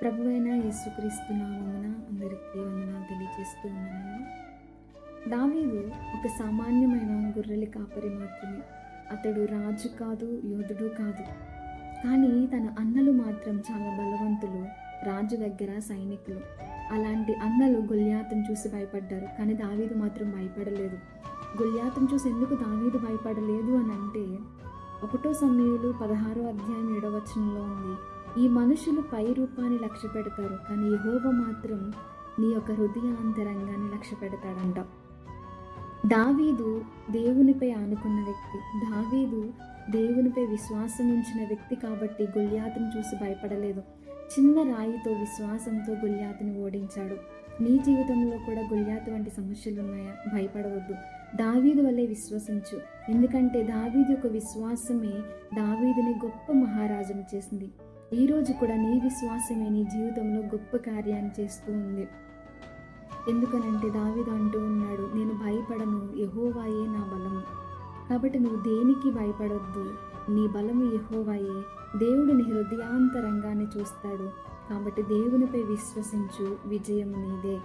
ప్రభువైన యేసుక్రీస్తు నామమున అందరికీ వందనాలు తెలియజేస్తూ ఉన్నాను. దావీదు ఒక సామాన్యమైన గొర్రెల కాపరి మాత్రమే. అతడు రాజు కాదు, యోధుడు కాదు. కానీ తన అన్నలు మాత్రం చాలా బలవంతులు, రాజు దగ్గర సైనికులు. అలాంటి అన్నలు గొల్యాతును చూసి భయపడ్డారు, కానీ దావీదు మాత్రం భయపడలేదు. గొల్యాతును చూసి ఎందుకు దావీదు భయపడలేదు అని అంటే 1 సమూయేలు 16వ అధ్యాయం 7వ వచనంలో ఉంది, ఈ మనుషులు పై రూపాన్ని లక్ష్య పెడతారు, కానీ యెహోవా మాత్రం నీ యొక్క హృదయాంతరంగాన్ని లక్ష్య పెడతాడంట. దావీదు దేవునిపై ఆనుకున్న వ్యక్తి, దావీదు దేవునిపై విశ్వాసం ఉంచిన వ్యక్తి కాబట్టి గొల్యాతును చూసి భయపడలేదు. చిన్న రాయితో విశ్వాసంతో గొల్యాతుని ఓడించాడు. నీ జీవితంలో కూడా గొల్యాతు వంటి సమస్యలు ఉన్నాయా? భయపడవద్దు. దావీదు వల్లే విశ్వసించు. ఎందుకంటే దావీదు యొక్క విశ్వాసమే దావీదుని గొప్ప మహారాజును చేసింది. ఈరోజు కూడా నీ విశ్వాసమే నీ జీవితంలో గొప్ప కార్యాన్ని చేస్తూ ఉంది. ఎందుకనంటే దావీదు అంటూ ఉన్నాడు, నేను భయపడను, యెహోవాయే నా బలము. కాబట్టి నువ్వు దేనికి భయపడొద్దు, నీ బలము యెహోవాయే. దేవుడు నీ హృదయాంతరంగాన్ని చూస్తాడు. కాబట్టి దేవునిపై విశ్వసించు, విజయము నీదే.